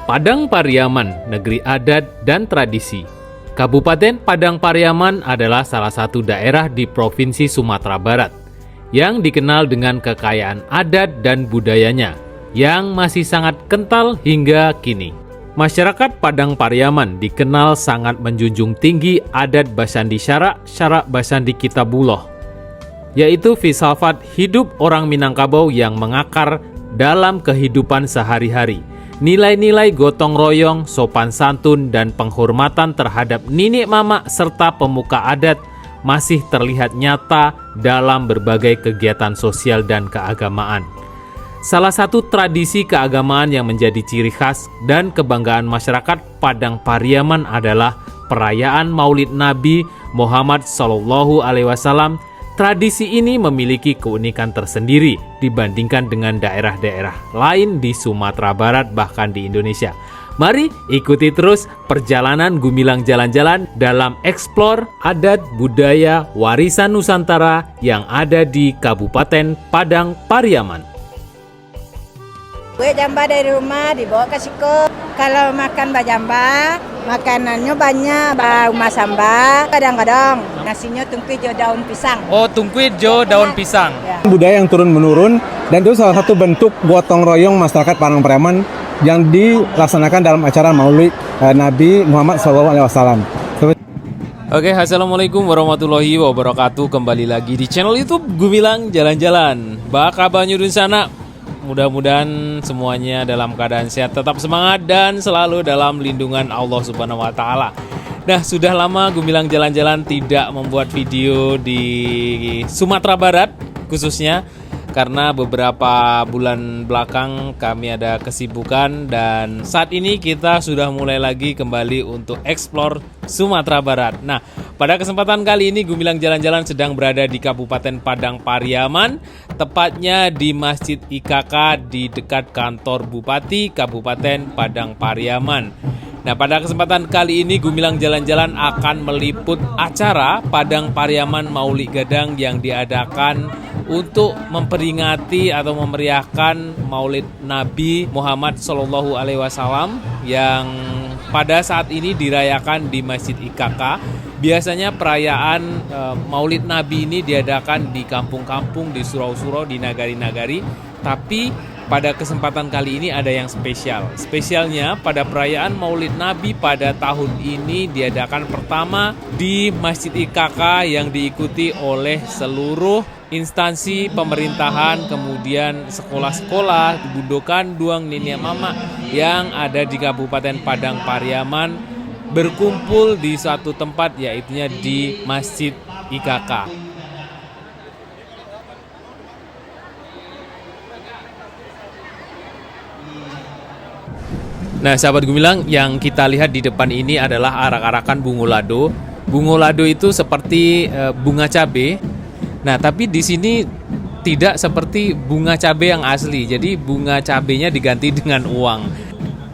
Padang Pariaman, negeri adat dan tradisi. Kabupaten Padang Pariaman adalah salah satu daerah di Provinsi Sumatera Barat yang dikenal dengan kekayaan adat dan budayanya yang masih sangat kental hingga kini. Masyarakat Padang Pariaman dikenal sangat menjunjung tinggi adat Basandi Syarak Basandi Kitabullah, yaitu filsafat hidup orang Minangkabau yang mengakar dalam kehidupan sehari-hari. Nilai-nilai gotong royong, sopan santun, dan penghormatan terhadap nenek mama serta pemuka adat masih terlihat nyata dalam berbagai kegiatan sosial dan keagamaan. Salah satu tradisi keagamaan yang menjadi ciri khas dan kebanggaan masyarakat Padang Pariaman adalah perayaan Maulid Nabi Muhammad SAW. Tradisi ini memiliki keunikan tersendiri dibandingkan dengan daerah-daerah lain di Sumatera Barat bahkan di Indonesia. Mari ikuti terus perjalanan Gumilang Jalan-Jalan dalam eksplor adat budaya warisan Nusantara yang ada di Kabupaten Padang Pariaman. Kue jamba dari rumah dibawa ke Siko. Kalau makan bajamba, makanannya banyak. Rumah samba, kadang-kadang nasinya tungkuit jo daun pisang. Oh, tungkuit jo daun pisang. Ya. Budaya yang turun-menurun dan itu salah satu bentuk gotong royong masyarakat Padang Pariaman yang dilaksanakan dalam acara Maulid Nabi Muhammad SAW. Oke, assalamualaikum warahmatullahi wabarakatuh. Kembali lagi di channel YouTube Gumilang Jalan-Jalan. Baka Banyudun sana. Mudah-mudahan semuanya dalam keadaan sehat, tetap semangat dan selalu dalam lindungan Allah Subhanahu wa taala. Nah, sudah lama Gumilang Jalan-Jalan tidak membuat video di Sumatera Barat khususnya karena beberapa bulan belakang kami ada kesibukan dan saat ini kita sudah mulai lagi kembali untuk eksplor Sumatera Barat. Nah, pada kesempatan kali ini Gumilang Jalan-Jalan sedang berada di Kabupaten Padang Pariaman, tepatnya di Masjid IKK di dekat kantor Bupati Kabupaten Padang Pariaman. Nah, pada kesempatan kali ini Gumilang Jalan-Jalan akan meliput acara Padang Pariaman Maulid Gadang yang diadakan untuk memperingati atau memeriahkan Maulid Nabi Muhammad SAW yang pada saat ini dirayakan di Masjid IKK. Biasanya perayaan Maulid Nabi ini diadakan di kampung-kampung, di surau-surau, di nagari-nagari. Tapi pada kesempatan kali ini ada yang spesial. Spesialnya pada perayaan Maulid Nabi pada tahun ini diadakan pertama di Masjid IKK yang diikuti oleh seluruh instansi pemerintahan, kemudian sekolah-sekolah, Bundokan Duang Nenek Mama yang ada di Kabupaten Padang Pariaman berkumpul di suatu tempat, yaitu di Masjid IKK. Nah, sahabat Gumilang, yang kita lihat di depan ini adalah arak-arakan bungo lado. Bungo lado itu seperti bunga cabai. Nah, tapi di sini tidak seperti bunga cabai yang asli. Jadi bunga cabainya diganti dengan uang.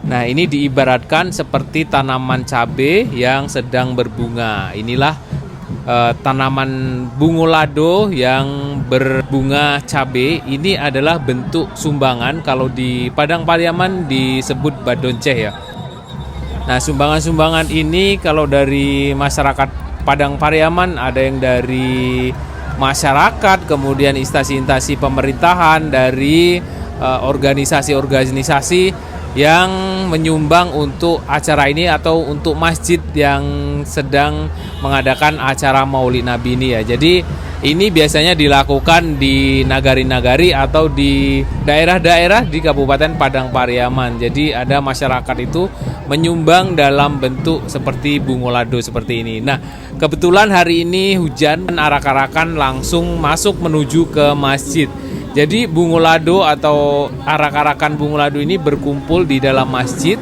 Nah, ini diibaratkan seperti tanaman cabai yang sedang berbunga. Inilah tanaman bungo lado yang berbunga cabai. Ini adalah bentuk sumbangan. Kalau di Padang Pariaman disebut badonceh ya. Nah, sumbangan-sumbangan ini kalau dari masyarakat Padang Pariaman ada yang dari masyarakat, kemudian instansi-instansi pemerintahan, dari organisasi-organisasi yang menyumbang untuk acara ini atau untuk masjid yang sedang mengadakan acara Maulid Nabi ini ya. Jadi ini biasanya dilakukan di nagari-nagari atau di daerah-daerah di Kabupaten Padang Pariaman. Jadi ada masyarakat itu menyumbang dalam bentuk seperti bungo lado seperti ini. Nah, kebetulan hari ini hujan dan arak-arakan langsung masuk menuju ke masjid. Jadi bungo lado atau arak-arakan bungo lado ini berkumpul di dalam masjid,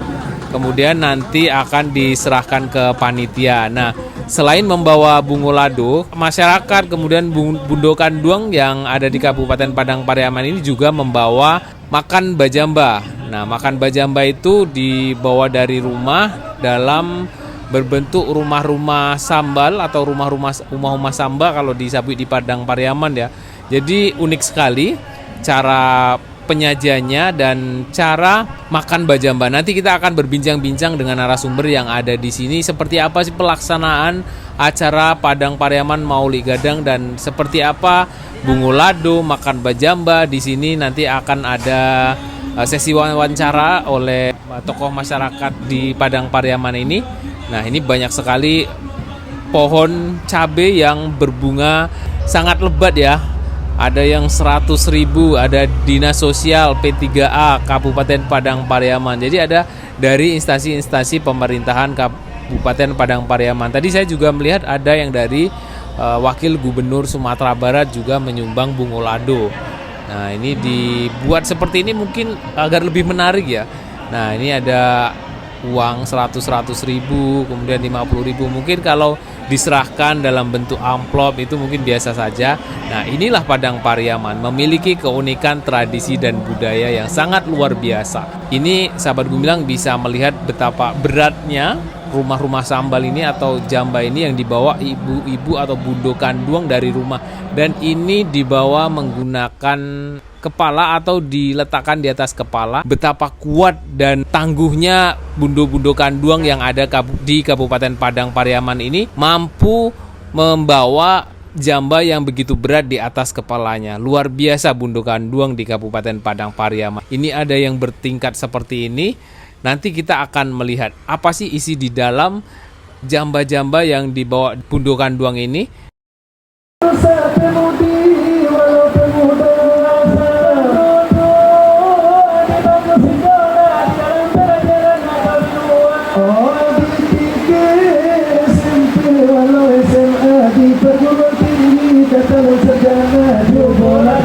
kemudian nanti akan diserahkan ke panitia. Nah, selain membawa bungo lado, masyarakat kemudian Bundokan Duang yang ada di Kabupaten Padang Pariaman ini juga membawa makan bajamba. Nah, makan bajamba itu dibawa dari rumah dalam berbentuk rumah-rumah sambal atau rumah-rumah samba kalau disebut di Padang Pariaman ya. Jadi unik sekali cara penyajiannya dan cara makan bajamba. Nanti kita akan berbincang-bincang dengan narasumber yang ada di sini. Seperti apa sih pelaksanaan acara Padang Pariaman Maulid Gadang dan seperti apa Bungo Lado makan bajamba di sini. Nanti akan ada sesi wawancara oleh tokoh masyarakat di Padang Pariaman ini. Nah, ini banyak sekali pohon cabai yang berbunga sangat lebat ya. Ada yang 100.000, ada Dinas Sosial P3A Kabupaten Padang Pariaman. Jadi ada dari instansi-instansi pemerintahan Kabupaten Padang Pariaman. Tadi saya juga melihat ada yang dari Wakil Gubernur Sumatera Barat juga menyumbang bungo lado. Nah, ini dibuat seperti ini mungkin agar lebih menarik ya. Nah, ini ada uang 100.000, kemudian 50.000. Mungkin kalau diserahkan dalam bentuk amplop itu mungkin biasa saja. Nah, inilah Padang Pariaman, memiliki keunikan tradisi dan budaya yang sangat luar biasa. Ini sahabat Gumilang bisa melihat betapa beratnya rumah-rumah sambal ini atau jamba ini yang dibawa ibu-ibu atau bundo kanduang dari rumah, dan ini dibawa menggunakan kepala atau diletakkan di atas kepala. Betapa kuat dan tangguhnya bundo-bundo kanduang yang ada di Kabupaten Padang Pariaman ini mampu membawa jamba yang begitu berat di atas kepalanya. Luar biasa bundo kanduang di Kabupaten Padang Pariaman. Ini ada yang bertingkat seperti ini. Nanti kita akan melihat apa sih isi di dalam jamba-jamba yang dibawa bundo kanduang ini.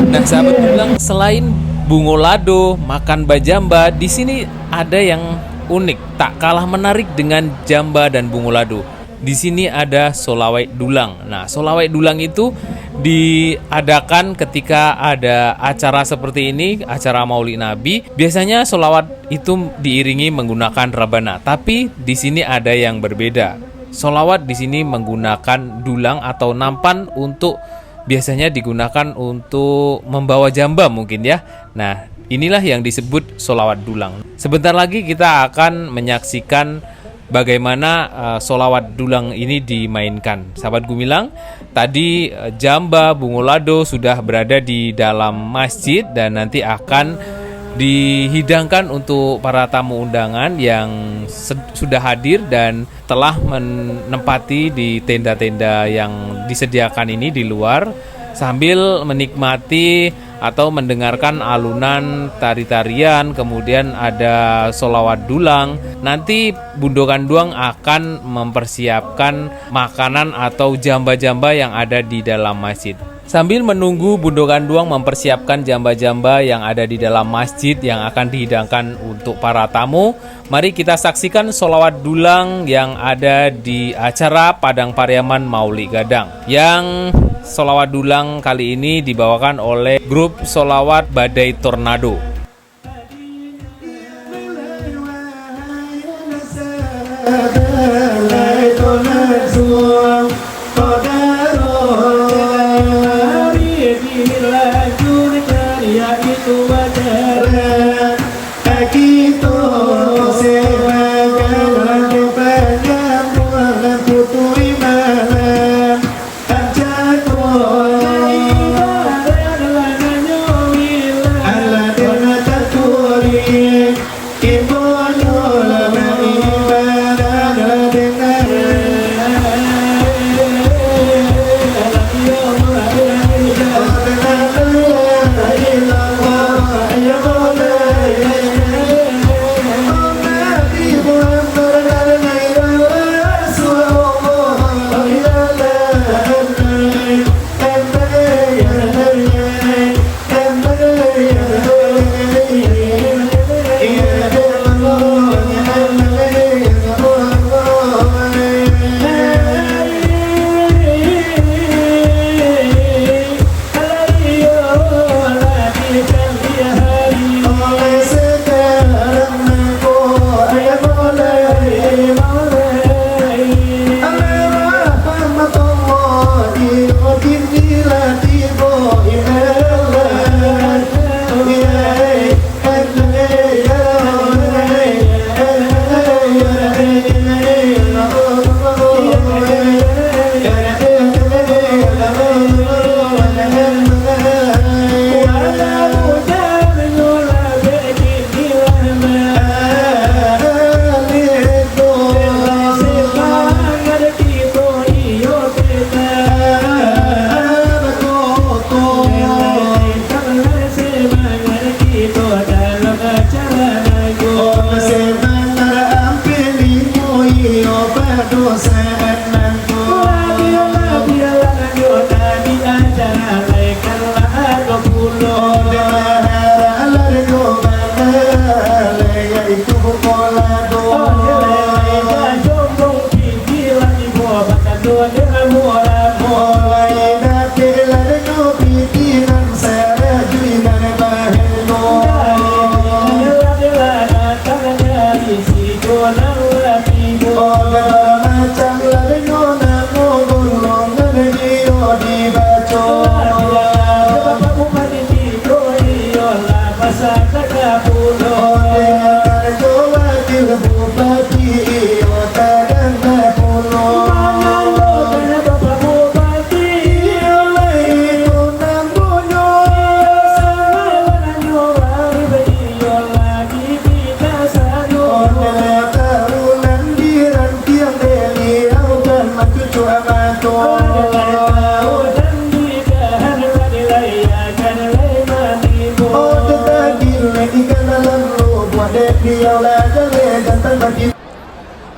Nah, sahabat bilang selain bungo lado, makan bajamba, di sini ada yang unik, tak kalah menarik dengan jamba dan bungo lado. Di sini ada solawai dulang. Nah, solawai dulang itu diadakan ketika ada acara seperti ini, acara Maulid Nabi. Biasanya solawat itu diiringi menggunakan rabana, tapi di sini ada yang berbeda. Solawat di sini menggunakan dulang atau nampan untuk biasanya digunakan untuk membawa jamba mungkin ya. Nah, inilah yang disebut solawat dulang. Sebentar lagi kita akan menyaksikan bagaimana solawat dulang ini dimainkan. Sahabat Gumilang, tadi jamba, bungo lado sudah berada di dalam masjid dan nanti akan dihidangkan untuk para tamu undangan yang sudah hadir dan telah menempati di tenda-tenda yang disediakan ini di luar sambil menikmati atau mendengarkan alunan tari-tarian, kemudian ada solawat dulang. Nanti bundo kanduang akan mempersiapkan makanan atau jamba-jamba yang ada di dalam masjid. Sambil menunggu bundo kanduang mempersiapkan jamba-jamba yang ada di dalam masjid yang akan dihidangkan untuk para tamu, mari kita saksikan solawat dulang yang ada di acara Padang Pariaman Maulid Gadang. Yang solawat dulang kali ini dibawakan oleh grup solawat Badai Tornado.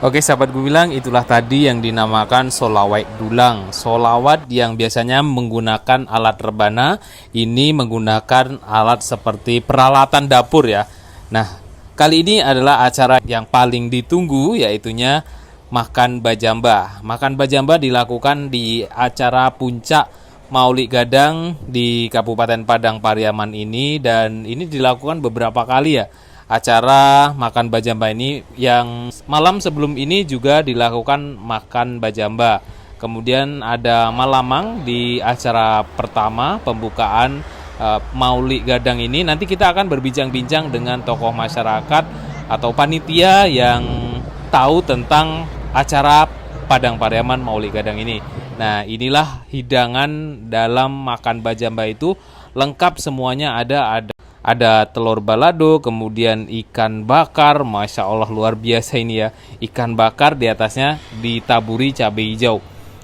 Oke sahabat Gumilang, itulah tadi yang dinamakan solawat dulang. Solawat yang biasanya menggunakan alat rebana, ini menggunakan alat seperti peralatan dapur ya. Nah, kali ini adalah acara yang paling ditunggu, yaitunya makan bajamba. Makan bajamba dilakukan di acara puncak Maulid Gadang di Kabupaten Padang Pariaman ini, dan ini dilakukan beberapa kali ya. Acara makan bajamba ini yang malam sebelum ini juga dilakukan makan bajamba. Kemudian ada malamang di acara pertama pembukaan Maulid Gadang ini. Nanti kita akan berbincang-bincang dengan tokoh masyarakat atau panitia yang tahu tentang acara Padang Pariaman Maulid Gadang ini. Nah, inilah hidangan dalam makan bajamba itu, lengkap semuanya ada telur balado, kemudian ikan bakar, Masya Allah luar biasa ini ya. Ikan bakar di atasnya ditaburi cabai hijau.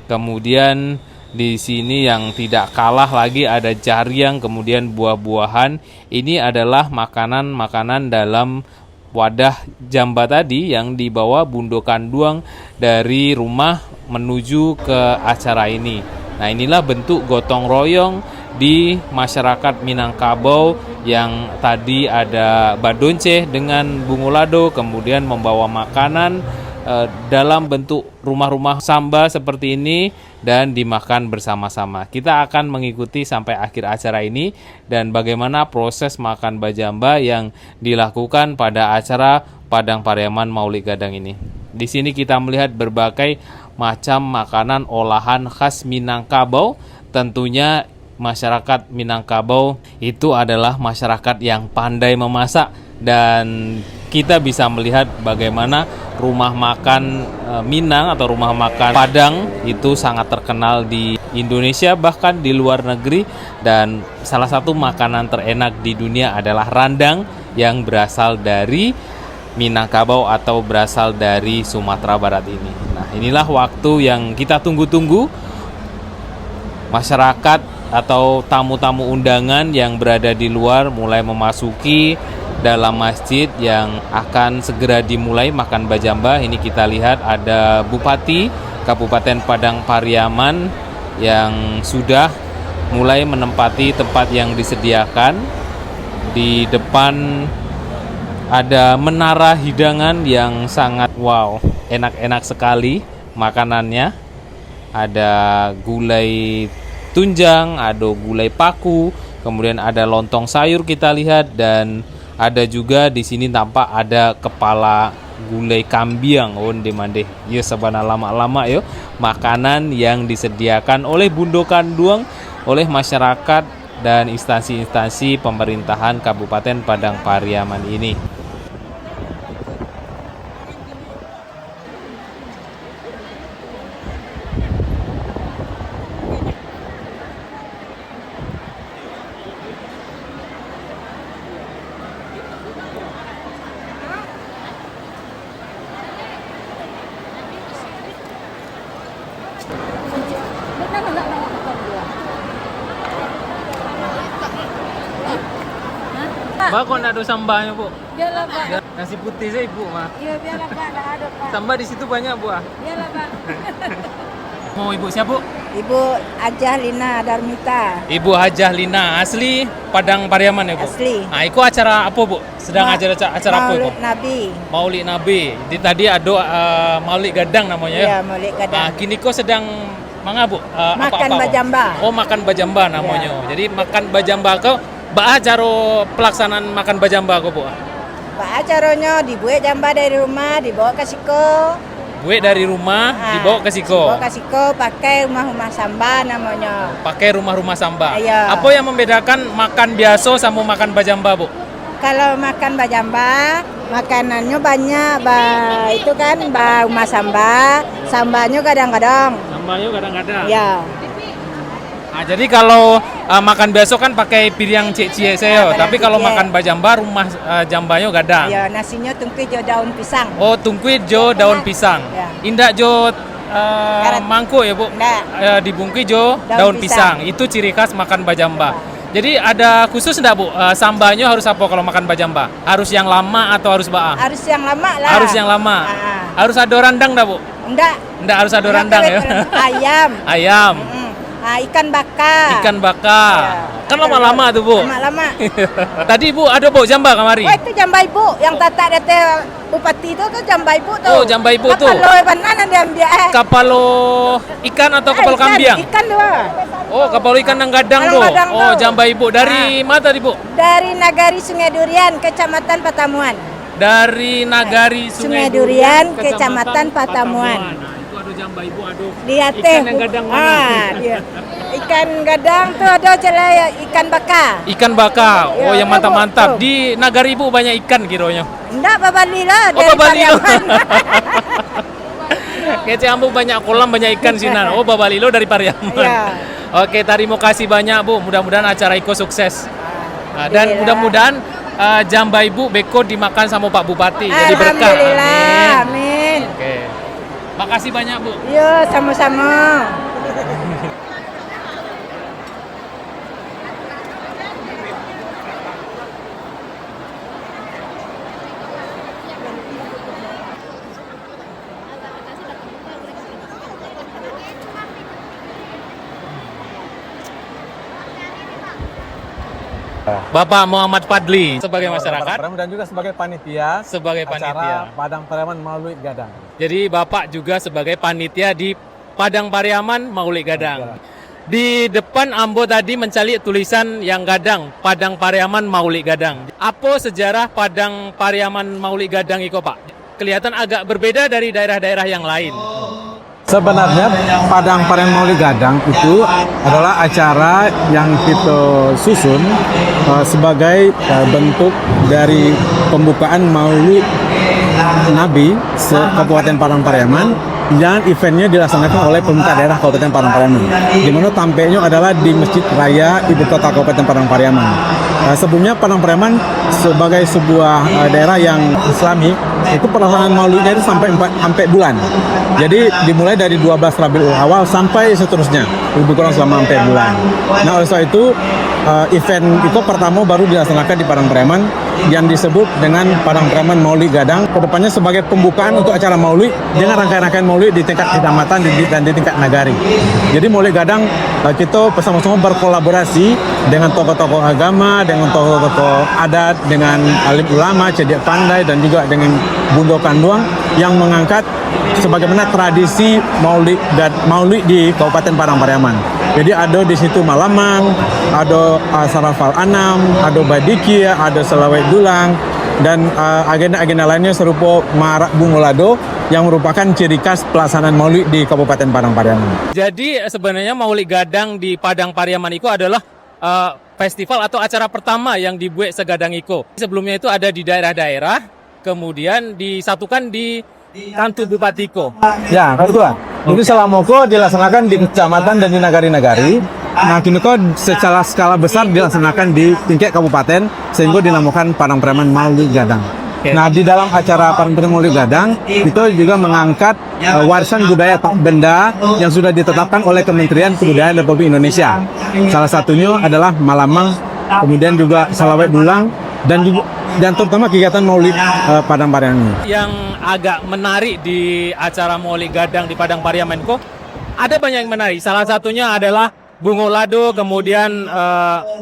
Kemudian di sini yang tidak kalah lagi ada jariang, kemudian buah-buahan. Ini adalah makanan-makanan dalam wadah jamba tadi yang dibawa Bundo Kanduang dari rumah menuju ke acara ini. Nah, inilah bentuk gotong royong di masyarakat Minangkabau yang tadi ada Badonceh dengan Bungulado, kemudian membawa makanan dalam bentuk rumah-rumah samba seperti ini dan dimakan bersama-sama. Kita akan mengikuti sampai akhir acara ini dan bagaimana proses makan bajamba yang dilakukan pada acara Padang Pariaman Maulid Gadang ini. Di sini kita melihat berbagai macam makanan olahan khas Minangkabau. Tentunya masyarakat Minangkabau itu adalah masyarakat yang pandai memasak, dan kita bisa melihat bagaimana rumah makan Minang atau rumah makan Padang itu sangat terkenal di Indonesia bahkan di luar negeri, dan salah satu makanan terenak di dunia adalah randang yang berasal dari Minangkabau atau berasal dari Sumatera Barat ini. Nah, inilah waktu yang kita tunggu-tunggu. Masyarakat atau tamu-tamu undangan yang berada di luar mulai memasuki dalam masjid yang akan segera dimulai makan bajamba. Ini kita lihat ada Bupati Kabupaten Padang Pariaman yang sudah mulai menempati tempat yang disediakan. Di depan ada menara hidangan yang sangat wow, enak-enak sekali makanannya. Ada gulai tunjang, ada gulai paku, kemudian ada lontong sayur kita lihat, dan ada juga di sini tampak ada kepala gulai kambiang onde mande. Yo sabana lama-lama yo, makanan yang disediakan oleh Bundo Kanduang oleh masyarakat dan instansi-instansi pemerintahan Kabupaten Padang Pariaman ini. Mbak, kok nggak ada sambahnya, Bu? Biarlah, Pak. Nasi putih saya, Ibu, mah. Iya, biarlah, Pak. Nggak ada, Pak. Sambah di situ banyak, Bu. Biarlah, Pak. Mau Ibu siapa, Bu? Ibu Hajah Lina Darmita. Ibu Hajah Lina, asli Padang Pariaman ya, Bu? Asli. Nah, itu acara apa, Bu? Sedang acara apa, Bu? Maulid Nabi. Maulid Nabi. Di tadi ada Maulid Gadang namanya ya? Iya, Maulid Gadang. Nah, kini kok sedang manga, Bu? Makan apa? bajamba. Oh, makan bajamba namanya. Iya. Jadi makan bajamba kau, bah cara pelaksanaan makan bajamba kau, Bu? Pak acaranya dibuat jamba dari rumah, dibawa ke Siko. Buat dari rumah dibawa ke Siko. Dibawa ke Siko pakai rumah-rumah samba namanya. Pakai rumah-rumah samba. Iya. Apa yang membedakan makan biasa sama makan bajamba, Bu? Kalau makan bajamba, makanannya banyak. Itu kan rumah samba, sambanya kadang-kadang. Sambanya kadang-kadang. Ya. Nah, jadi kalau makan biasa kan pakai piring cie-cie saya, tapi kalau makan bajamba rumah jambanyo gadang. Ya, nasinya tungku jo daun pisang. Oh, tungkuit jo daun pisang. Ya. Indak jo mangkuk ya, Bu? Nggak. Dibungkus jo daun pisang. Itu ciri khas makan bajamba. Jadi ada khusus enggak Bu? Sambanya harus apa kalau makan bajamba? Harus yang lama atau harus ba'a? Harus yang lama lah. Harus yang lama. Harus ada randang enggak Bu? Enggak. Enggak harus ada randang ya. Ayam. Ayam. Ikan bakar. Ikan bakar. Kan lama-lama tuh Bu. Lama-lama. Tadi Bu ada Bu jamba kamari. Oh itu jamba ibu yang tata dete bupati itu tuh jamba ibu tuh. Oh jamba ibu tuh. Kapalo mana dia ambil Kapalo ikan atau kapal kambiang? Ikan doang. Oh kapal ikan nang gadang tuh. Oh jamba ibu dari mana tadi Bu? Dari Nagari Sungai Durian, Kecamatan Patamuan. Dari Nagari Sungai Durian, Kecamatan Patamuan. Nah, itu ada jamba ibu, aduh. Dia Ikan yang gadang mana? dia. Ikan gadang tuh ada celaya ikan bakar. Ikan bakar. Oh Ya, yang mantap-mantap. tuh. Di Nagari Ibu banyak ikan kironya. Enggak babali lah Oh dari Babalilo. Pariaman. Kece Ambu banyak kolam, banyak ikan sinan. Oh Babalilo dari Pariaman. Iya. Oke, terima kasih banyak Bu. Mudah-mudahan acara Iko sukses. Nah, dan Alhamdulillah. mudah-mudahan jamba Ibu beko dimakan sama Pak Bupati. Jadi berkah. Alhamdulillah. Amin. Oke. Makasih banyak Bu. Yo, sama-sama. Bapak Muhammad Fadli sebagai masyarakat, dan juga sebagai panitia sebagai panitia. acara Padang Pariaman Maulid Gadang. Jadi Bapak juga sebagai panitia di Padang Pariaman Maulid Gadang. Di depan Ambo tadi mencari tulisan yang gadang, Padang Pariaman Maulid Gadang. Apa sejarah Padang Pariaman Maulid Gadang itu Pak? Kelihatan agak berbeda dari daerah-daerah yang lain. Sebenarnya Padang Pariaman Maulid Gadang itu adalah acara yang kita susun sebagai bentuk dari pembukaan Maulid Nabi Kabupaten Padang Pariaman yang eventnya dilaksanakan oleh pemerintah daerah Kabupaten Padang Pariaman, di mana tampilnya adalah di Masjid Raya Ibu Kota Kabupaten Padang Pariaman. Sebelumnya Padang Pariaman sebagai sebuah daerah yang Islami itu pelaksanaan Maulidnya itu sampai 4 bulan. Jadi dimulai dari 12 Rabiul Awal sampai seterusnya, lebih kurang selama 4 bulan. Nah oleh sebab itu event itu pertama baru dilaksanakan di Padang Pariaman yang disebut dengan Padang Pariaman Maulid Gadang, kedepannya sebagai pembukaan untuk acara Maulid dengan rangkaian-rangkaian Maulid di tingkat kecamatan dan di tingkat nagari. Jadi Maulid Gadang kita bersama-sama berkolaborasi dengan tokoh-tokoh agama, dengan tokoh-tokoh adat, dengan alim ulama, cerdik pandai, dan juga dengan Bundo Kanduang yang mengangkat sebagaimana tradisi Maulid di Kabupaten Padang Pariaman. Jadi ada di situ Malamang, ada Sarafal Anam, ada Badikia, ada Selawet Dulang, dan agenda-agenda lainnya serupa Marak Bungolado yang merupakan ciri khas pelaksanaan Maulid di Kabupaten Padang Pariaman. Jadi sebenarnya Maulid Gadang di Padang Pariaman itu adalah festival atau acara pertama yang dibuat segadang Iko. Sebelumnya itu ada di daerah-daerah, kemudian disatukan di Kantor Bupati Iko. Ya, kebetulan. Jadi selama itu dilaksanakan di kecamatan dan di nagari-nagari. Nah, kini kok secara skala besar dilaksanakan di tingkat kabupaten sehingga dinamakan Padang Pariaman Maulid Gadang. Nah, di dalam acara Padang Pariaman Maulid Gadang itu juga mengangkat warisan budaya atau benda yang sudah ditetapkan oleh Kementerian Kebudayaan Republik Indonesia. Salah satunya adalah Malamang, kemudian juga Selawet Dulang, dan terutama kegiatan Maulid Padang Pariaman. Yang agak menarik di acara Maulid Gadang di Padang Pariaman kok ada banyak yang menarik. Salah satunya adalah Bungolado, kemudian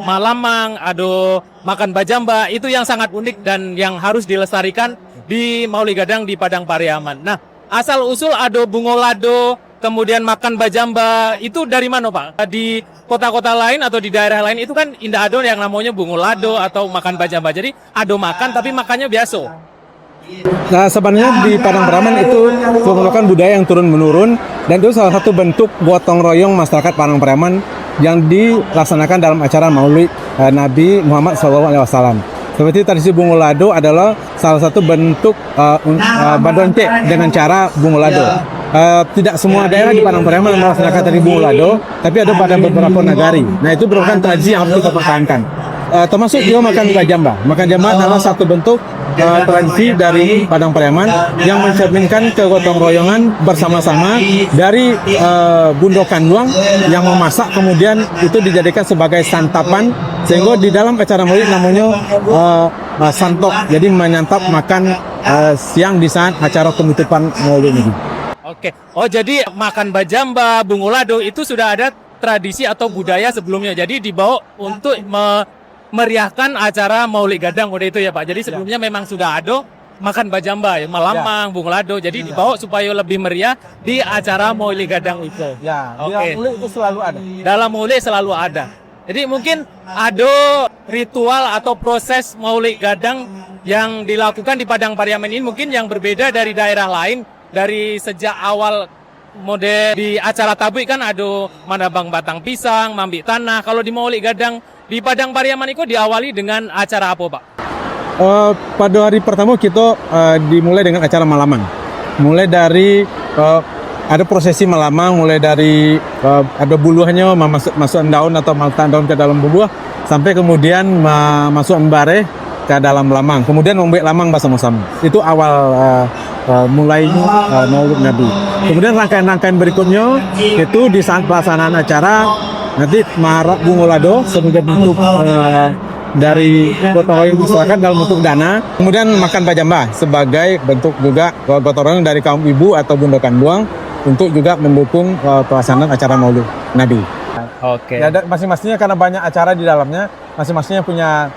Malamang, ada makan bajamba. Itu yang sangat unik dan yang harus dilestarikan di Maulid Gadang di Padang Pariaman. Nah, asal usul ada Bungolado, kemudian makan bajamba itu dari mana Pak? Di kota-kota lain atau di daerah lain itu kan indah ada yang namanya Bungolado atau makan bajamba. Jadi ada makan tapi makannya biasa. Nah, sebenarnya di Padang Pariaman itu merupakan budaya yang turun-menurun dan itu salah satu bentuk gotong royong masyarakat Padang Pariaman yang dilaksanakan dalam acara Maulid Nabi Muhammad SAW. Seperti tradisi Bungolado adalah salah satu bentuk badoncek dengan cara Bungolado. Tidak semua daerah di Padang Pariaman melaksanakan tradisi Bungolado, tapi ada pada beberapa nagari. Nah, itu merupakan tradisi yang harus kita pertahankan. Termasuk juga makan bajamba. Makan bajamba adalah satu bentuk tradisi dari Padang Pariaman yang mencerminkan kegotong royongan bersama-sama dari Bundo Kanduang yang memasak, kemudian itu dijadikan sebagai santapan Sehingga di dalam acara maulid namanya santok, jadi menyantap makan siang di saat acara penutupan maulid ini. Oke. Oh, jadi makan bajamba, bungo lado itu sudah ada tradisi atau budaya sebelumnya. Jadi dibawa untuk meriahkan acara Maulid Gadang udah itu ya Pak. Jadi sebelumnya memang sudah ada makan bajamba ya, malamang, bungo lado. Jadi dibawa supaya lebih meriah di acara Maulid Gadang itu. Ya, Oke. di maulid itu selalu ada. Dalam Maulid selalu ada. Jadi mungkin ada ritual atau proses Maulid Gadang yang dilakukan di Padang Pariaman ini mungkin yang berbeda dari daerah lain. Dari sejak awal model di acara tablik kan ada manabang batang pisang, mambik tanah. Kalau di Maulid Gadang di Padang Pariaman itu diawali dengan acara apa Pak? Pada hari pertama kita dimulai dengan acara malaman. Mulai dari ada prosesi malamang, mulai dari ada buluhnya masukkan daun atau maltan daun ke dalam buluh, sampai kemudian masukkan bare ke dalam lamang. Kemudian membek lamang bersama-sama. Itu awal mulainya Maulid Nabi. Kemudian rangkaian-rangkaian berikutnya itu di saat pelaksanaan acara nanti marak bungo lado sebagai bentuk dari gotong royong masyarakat dalam bentuk dana. Kemudian makan bajamba sebagai bentuk juga gotong royong dari kaum ibu atau bunda kandung untuk juga mendukung pelaksanaan acara Maulid Nabi. Oke. Ya, masing-masingnya karena banyak acara di dalamnya, masing-masingnya punya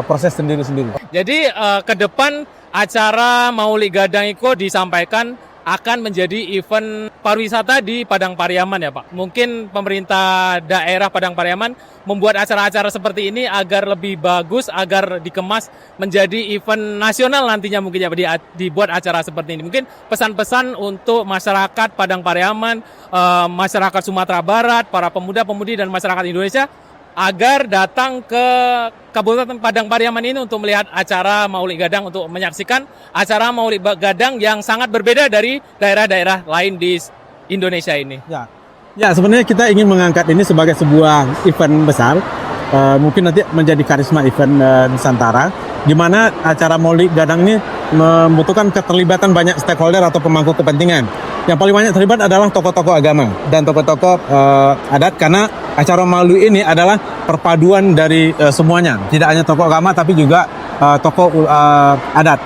proses sendiri-sendiri. Jadi ke depan acara Maulid Gadang itu disampaikan akan menjadi event pariwisata di Padang Pariaman ya Pak. Mungkin pemerintah daerah Padang Pariaman membuat acara-acara seperti ini agar lebih bagus, agar dikemas menjadi event nasional nantinya mungkin ya dibuat acara seperti ini. Mungkin pesan-pesan untuk masyarakat Padang Pariaman, masyarakat Sumatera Barat, para pemuda-pemudi dan masyarakat Indonesia agar datang ke Kabupaten Padang Pariaman ini untuk melihat acara Maulid Gadang, untuk menyaksikan acara Maulid Gadang yang sangat berbeda dari daerah-daerah lain di Indonesia ini. Ya, sebenarnya kita ingin mengangkat ini sebagai sebuah event besar, mungkin nanti menjadi karisma event Nusantara, di mana acara Maulid Gadang ini membutuhkan keterlibatan banyak stakeholder atau pemangku kepentingan. Yang paling banyak terlibat adalah tokoh-tokoh agama dan tokoh-tokoh adat, karena acara Maulid ini adalah perpaduan dari semuanya, tidak hanya tokoh agama tapi juga tokoh adat.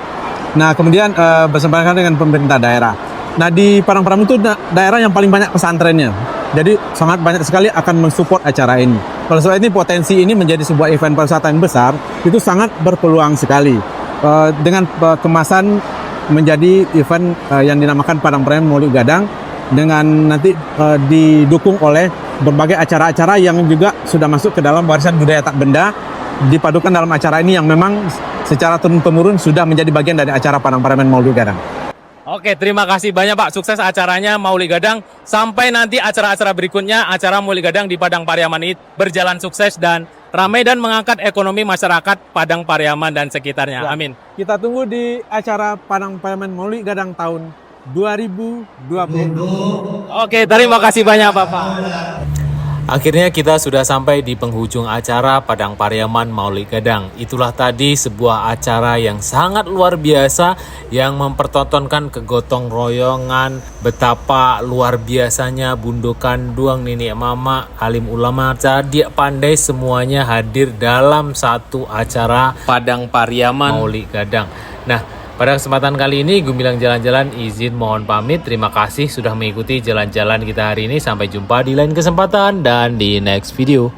Nah, kemudian berseberangan dengan pemerintah daerah. Nah, di Padang Pariaman itu daerah yang paling banyak pesantrennya. Jadi sangat banyak sekali akan mensupport acara ini. Kalau soal ini potensi ini menjadi sebuah event pariwisata yang besar, itu sangat berpeluang sekali. Dengan kemasan menjadi event yang dinamakan Padang Pariaman Maulid Gadang, dengan nanti didukung oleh berbagai acara-acara yang juga sudah masuk ke dalam warisan budaya tak benda, dipadukan dalam acara ini yang memang secara turun-temurun sudah menjadi bagian dari acara Padang Pariaman Maulid Gadang. Oke, terima kasih banyak Pak. Sukses acaranya Maulid Gadang. Sampai nanti acara-acara berikutnya, acara Maulid Gadang di Padang Pariaman ini berjalan sukses dan ramai dan mengangkat ekonomi masyarakat Padang Pariaman dan sekitarnya. Amin. Kita tunggu di acara Padang Pariaman Maulid Gadang tahun 2020. Oke, terima kasih banyak Bapak. Akhirnya kita sudah sampai di penghujung acara Padang Pariaman Maulid Gadang. Itulah tadi sebuah acara yang sangat luar biasa yang mempertontonkan kegotong royongan, betapa luar biasanya bundukan duang nenek mama, alim ulama, cerdik pandai semuanya hadir dalam satu acara Padang Pariaman Maulid Gadang. Nah, pada kesempatan kali ini Gumilang Jalan-Jalan izin mohon pamit. Terima kasih sudah mengikuti jalan-jalan kita hari ini. Sampai jumpa di lain kesempatan dan di next video.